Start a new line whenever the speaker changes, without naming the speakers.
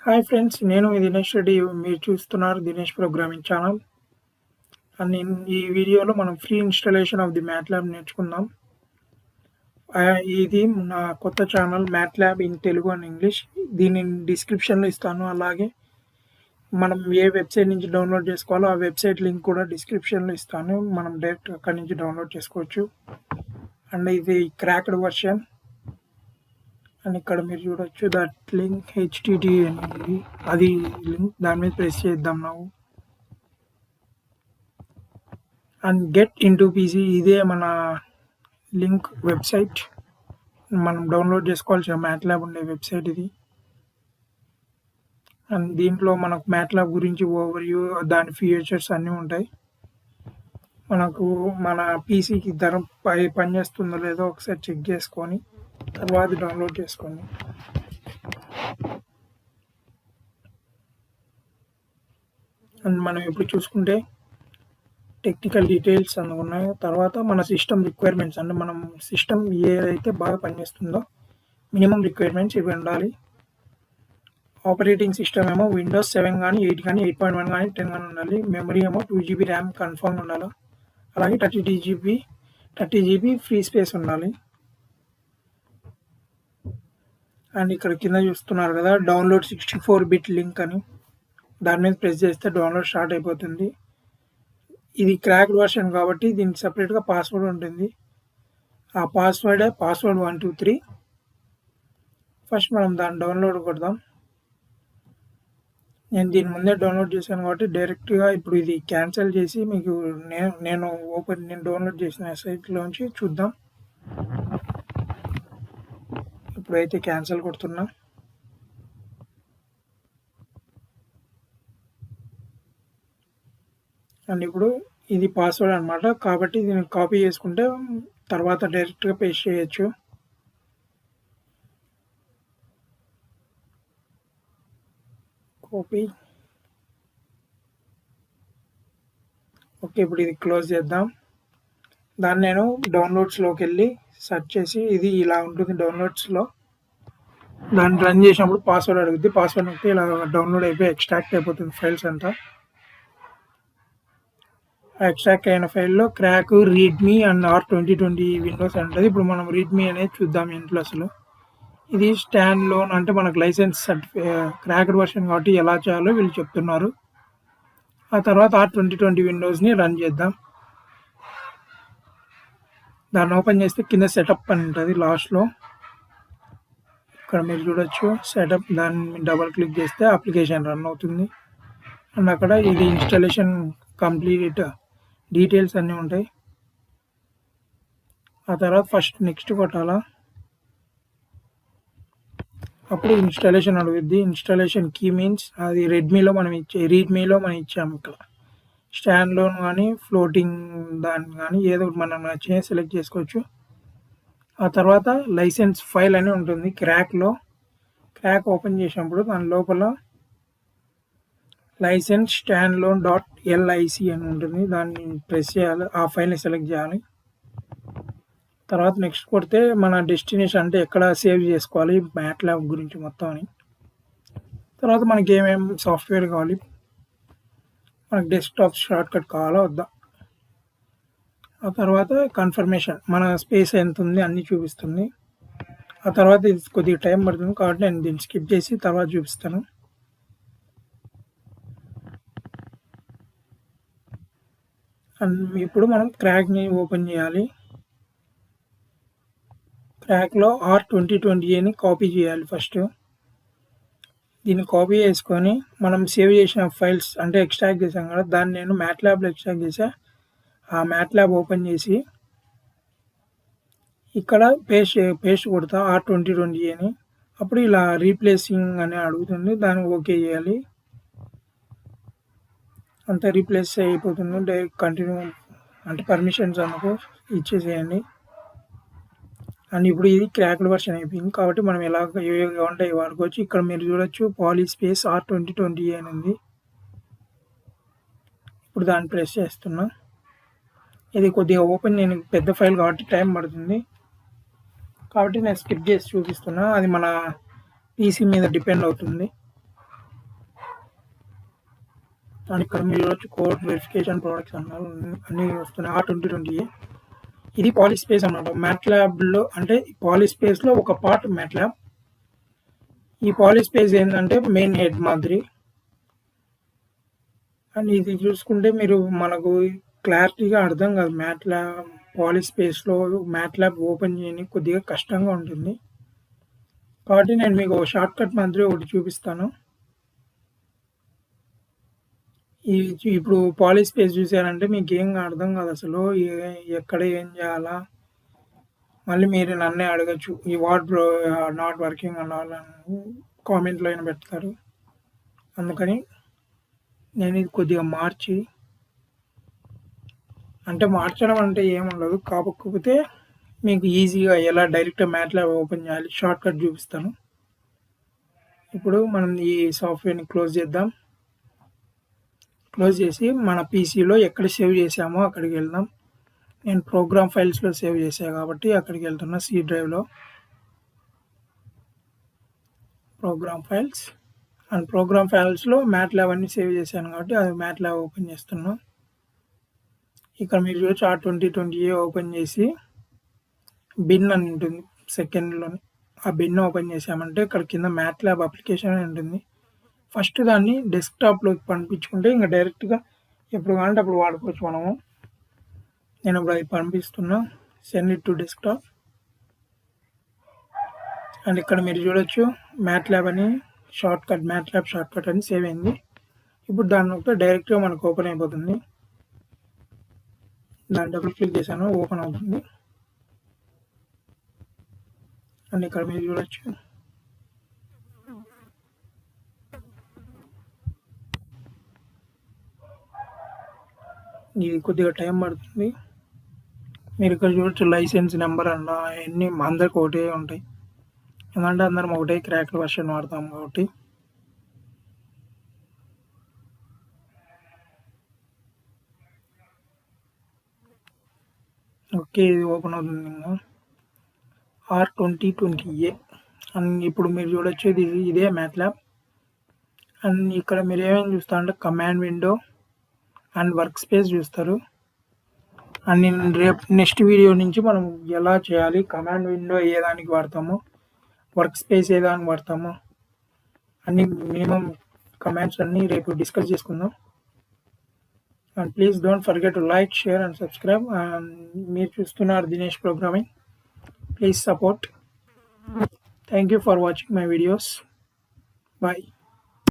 Hi friends, నేను మీ దినేష్ రెడ్డి. మీరు చూస్తున్నారు దినేష్ ప్రోగ్రామింగ్ ఛానల్. అండ్ ఈ వీడియోలో మనం free installation of the MATLAB నేర్చుకుందాం. ఇది నా కొత్త channel MATLAB in Telugu and English. దీన్ని డిస్క్రిప్షన్‌లో ఇస్తాను. అలాగే మనం ఏ వెబ్‌సైట్ నుంచి డౌన్‌లోడ్ చేసుకోవాలో ఆ వెబ్‌సైట్ లింక్ కూడా డిస్క్రిప్షన్‌లో ఇస్తాను. మనం డైరెక్ట్ అక్కడి నుంచి డౌన్‌లోడ్ చేసుకోవచ్చు. అండ్ ఇది క్రాక్డ్ వర్షన్. అండ్ ఇక్కడ మీరు చూడొచ్చు దట్ లింక్ హెచ్‌టిటి అనేది అది లింక్. దాని మీద ప్రెస్ చేద్దాం ನಾವು. అండ్ గెట్ ఇంటూ పీసీ ఇదే మన లింక్ వెబ్సైట్. మనం డౌన్లోడ్ చేసుకోవాల్సిన మ్యాట్లాబ్ ఉండే వెబ్సైట్ ఇది. అండ్ దీంట్లో మనకు మ్యాట్లాబ్ గురించి ఓవర్వ్యూ, దాని ఫీచర్స్ అన్నీ ఉంటాయి. మనకు మన పీసీకి పనిచేస్తుందో లేదో ఒకసారి చెక్ చేసుకొని తర్వాత డౌన్లోడ్ చేసుకోండి. అండ్ మనం ఇప్పుడు చూసుకుంటే టెక్నికల్ డీటెయిల్స్ అని ఉన్నాయి. తర్వాత మన సిస్టమ్ రిక్వైర్మెంట్స్, అంటే మనం సిస్టమ్ ఏదైతే బాగా పనిచేస్తుందో మినిమం రిక్వైర్మెంట్స్ ఇవి ఉండాలి. ఆపరేటింగ్ సిస్టమ్ ఏమో విండోస్ 7 కానీ 8 కానీ 8.1 కానీ 10 కానీ ఉండాలి. మెమరీ ఏమో 2 GB ర్యామ్ కన్ఫర్మ్ ఉండాలి. అలాగే 30 GB ఫ్రీ స్పేస్ ఉండాలి. అండ్ ఇక్కడ కింద చూస్తున్నారు కదా డౌన్లోడ్ 64-bit లింక్ అని, దాని మీద ప్రెస్ చేస్తే డౌన్లోడ్ స్టార్ట్ అయిపోతుంది. ఇది క్రాక్డ్ వర్షన్ కాబట్టి దీనికి సపరేట్గా పాస్వర్డ్ ఉంటుంది. ఆ పాస్వర్డ్ 123. ఫస్ట్ మనం దాన్ని డౌన్లోడ్ కొడదాం. నేను దీని ముందే డౌన్లోడ్ చేశాను కాబట్టి డైరెక్ట్గా ఇప్పుడు ఇది క్యాన్సిల్ చేసి మీకు నేను డౌన్లోడ్ చేసిన సైట్లోంచి చూద్దాం. ఇప్పుడైతే క్యాన్సిల్ కొడుతున్నా. అండ్ ఇప్పుడు ఇది పాస్వర్డ్ అనమాట, కాబట్టి దీన్ని కాపీ చేసుకుంటే తర్వాత డైరెక్ట్గా పేస్ట్ చేయొచ్చు. కాపీ. ఓకే, ఇప్పుడు ఇది క్లోజ్ చేద్దాం. దాన్ని నేను డౌన్లోడ్స్లోకి వెళ్ళి సెర్చ్ చేసి, ఇది ఇలా ఉంటుంది డౌన్లోడ్స్లో. దాన్ని రన్ చేసినప్పుడు పాస్వర్డ్ అడుగుద్ది. పాస్వర్డ్ నొక్కితే ఇలా డౌన్లోడ్ అయిపోయి ఎక్స్ట్రాక్ట్ అయిపోతుంది ఫైల్స్ అంతా. ఎక్స్ట్రాక్ట్ అయిన ఫైల్లో crack, readme and R2020 Windows అంటుంది. ఇప్పుడు మనం రీడ్మీ అనేది చూద్దాం N+లో. ఇది స్టాండ్ లోన్, అంటే మనకు లైసెన్స్ క్రాక్డ్ వర్షన్ కాబట్టి ఎలా చేయాలో వీళ్ళు చెప్తున్నారు. ఆ తర్వాత R2020 విండోస్ని రన్ చేద్దాం. దాన్ని ఓపెన్ చేస్తే కింద సెటప్ అని ఉంటుంది లాస్ట్లో. ఇక్కడ మీరు చూడొచ్చు సెటప్. దాన్ని డబల్ క్లిక్ చేస్తే అప్లికేషన్ రన్ అవుతుంది. అండ్ అక్కడ ఇది ఇన్స్టాలేషన్ కంప్లీట్ డీటెయిల్స్ అన్నీ ఉంటాయి. ఆ తర్వాత ఫస్ట్ నెక్స్ట్ కొట్టాలా. అప్పుడు ఇన్స్టాలేషన్ అడుగుద్ది. ఇన్స్టాలేషన్ కీ మీన్స్ అది రీడ్మీలో మనం ఇచ్చాము. ఇక్కడ స్టాండ్ లోన్ కానీ ఫ్లోటింగ్ దాన్ని కానీ ఏదో మనం నచ్చిన సెలెక్ట్ చేసుకోవచ్చు. ఆ తర్వాత లైసెన్స్ ఫైల్ అని ఉంటుంది క్రాక్ ఓపెన్ చేసినప్పుడు దాని లోపల లైసెన్స్ స్టాండ్ లోన్ .lic అని ఉంటుంది. దాన్ని ప్రెస్ చేయాలి, ఆ ఫైల్ని సెలెక్ట్ చేయాలి. తర్వాత నెక్స్ట్ కొడితే మన డెస్టినేషన్, అంటే ఎక్కడ సేవ్ చేసుకోవాలి మ్యాట్లాబ్ గురించి మొత్తం అని. తర్వాత మనకి ఏమేమి సాఫ్ట్వేర్ కావాలి, మనకి డెస్క్టాప్ షార్ట్కట్ కావాలా వద్దా. ఆ తర్వాత కన్ఫర్మేషన్, మన స్పేస్ ఎంత ఉంది అన్నీ చూపిస్తుంది. ఆ తర్వాత ఇది కొద్దిగా టైం పడుతుంది కాబట్టి నేను దీన్ని స్కిప్ చేసి తర్వాత చూపిస్తాను. అండ్ ఇప్పుడు మనం క్రాక్ని ఓపెన్ చేయాలి. క్రాక్లో R2020 కాపీ చేయాలి ఫస్ట్. దీన్ని కాపీ చేసుకొని మనం సేవ్ చేసిన ఫైల్స్, అంటే ఎక్స్ట్రాక్ట్ చేసాం కదా, దాన్ని నేను మ్యాట్లాబ్లో ఎక్స్ట్రాక్ట్ చేసా. ఆ మ్యాట్లాబ్ ఓపెన్ చేసి ఇక్కడ పేస్ట్ కొడతా R2020 అప్పుడు ఇలా రీప్లేసింగ్ అని అడుగుతుంది. దాన్ని ఓకే చేయాలి. అంతా రీప్లేస్ అయిపోతుంది. డైరెక్ట్ కంటిన్యూ అంటే పర్మిషన్స్ అనుకో ఇచ్చేసేయండి. అండ్ ఇప్పుడు ఇది క్రాక్డ్ వర్షన్ అయిపోయింది కాబట్టి మనం ఏవి ఉంటాయి వాడుకోవచ్చు. ఇక్కడ మీరు చూడొచ్చు పాలీస్పేస్ R2020 అని ఉంది. ఇప్పుడు దాన్ని ప్రెస్ చేస్తున్నా. ఇది కొద్దిగా ఓపెన్, నేను పెద్ద ఫైల్ కాబట్టి టైం పడుతుంది కాబట్టి నేను స్కిప్ చేసి చూపిస్తున్నా. అది మన పీసీ మీద డిపెండ్ అవుతుంది. అండ్ ఇక్కడ మీరు చూడొచ్చు కోడ్ వెరిఫికేషన్ ప్రొడక్ట్స్ అన్నారు అన్నీ వస్తున్నాయి. R2020 ఇది పాలిస్పేస్ అన్నమాట. మ్యాట్లాబ్లో అంటే పాలిస్పేస్లో ఒక పార్ట్ మ్యాట్లాబ్. ఈ పాలిస్పేస్ ఏంటంటే మెయిన్ హెడ్ మాదిరి. అండ్ ఇది చూసుకుంటే మీరు మనకు క్లారిటీగా అర్థం కాదు. పాలిస్పేస్లో మ్యాట్లాబ్ ఓపెన్ చేయడానికి కొద్దిగా కష్టంగా ఉంటుంది. కాబట్టి నేను మీకు షార్ట్ కట్ మాదిరి ఒకటి చూపిస్తాను. ఇప్పుడు పాలిస్పేస్ చూసారంటే మీకు ఏం అర్థం కాదు అసలు. ఎక్కడ ఏం చేయాలా, మళ్ళీ మీరు నన్నే అడగచ్చు ఈ what bro not working and all అని కామెంట్లో అయినా పెడతారు. అందుకని నేను ఇది కొద్దిగా మార్చి, అంటే మార్చడం అంటే ఏముండదు, కాకపోతే మీకు ఈజీగా ఎలా డైరెక్ట్ మ్యాట్లాబ్ ఓపెన్ చేయాలి షార్ట్ కట్ చూపిస్తాను. ఇప్పుడు మనం ఈ సాఫ్ట్వేర్ని క్లోజ్ చేద్దాం. క్లోజ్ చేసి మన పీసీలో ఎక్కడ సేవ్ చేసామో అక్కడికి వెళ్దాం. నేను ప్రోగ్రామ్ ఫైల్స్లో సేవ్ చేశాను కాబట్టి అక్కడికి వెళ్తున్నా. సి డ్రైవ్లో ప్రోగ్రామ్ ఫైల్స్, అండ్ ప్రోగ్రామ్ ఫైల్స్లో మ్యాట్లాబ్ అన్ని సేవ్ చేశాను కాబట్టి అది మ్యాట్లాబ్ ఓపెన్ చేస్తున్నా. ఇక్కడ మీరు చూడొచ్చు R2020 ఓపెన్ చేసి బిన్ అని ఉంటుంది సెకండ్లోని. ఆ బిన్ ఓపెన్ చేసామంటే ఇక్కడ కింద మ్యాట్లాబ్ అప్లికేషన్ అని ఉంటుంది. ఫస్ట్ దాన్ని డెస్క్టాప్లోకి పంపించుకుంటే ఇంకా డైరెక్ట్గా ఎప్పుడు కావాలంటే అప్పుడు వాడుకోవచ్చు మనము. నేను ఇప్పుడు అది పంపిస్తున్నా. Send it to desktop. And ఇక్కడ మీరు చూడొచ్చు మ్యాట్లాబ్ అని మ్యాట్లాబ్ షార్ట్ కట్ అని సేవ్ అయింది. ఇప్పుడు దాన్ని ఒక డైరెక్ట్గా మనకు ఓపెన్ అయిపోతుంది. దాన్ని డబుల్ క్లిక్ చేశాను, ఓపెన్ అవుతుంది. అండ్ ఇక్కడ మీరు చూడొచ్చు ఇది కొద్దిగా టైం పడుతుంది. మీరు ఇక్కడ చూడొచ్చు లైసెన్స్ నెంబర్ అండ్ అవన్నీ అందరికి ఒకటే ఉంటాయి. ఎందుకంటే అందరం ఒకటే క్రాక్డ్ వర్షన్ వాడతాం కాబట్టి. ఓకే, ఇది ఓపెన్ అవుతుంది. ఇంకా R2020 అండ్ ఇప్పుడు మీరు చూడొచ్చు ఇదే మ్యాట్లాబ్. అండ్ ఇక్కడ మీరు ఏమేమి చూస్తారు అంటే command window and work space చూస్తారు. అండ్ నేను రేపు నెక్స్ట్ వీడియో నుంచి మనం ఎలా చేయాలి, కమాండ్ విండో ఏ దానికి వాడతాము, వర్క్ స్పేస్ ఏ దానికి వాడతాము, అన్ని మినిమం కమాండ్స్ అన్నీ రేపు డిస్కస్ చేసుకుందాం. And please don't forget to like, share and subscribe. And మీరు చూస్తున్నారు Dinesh programming. Please support. Thank you for watching my videos. Bye.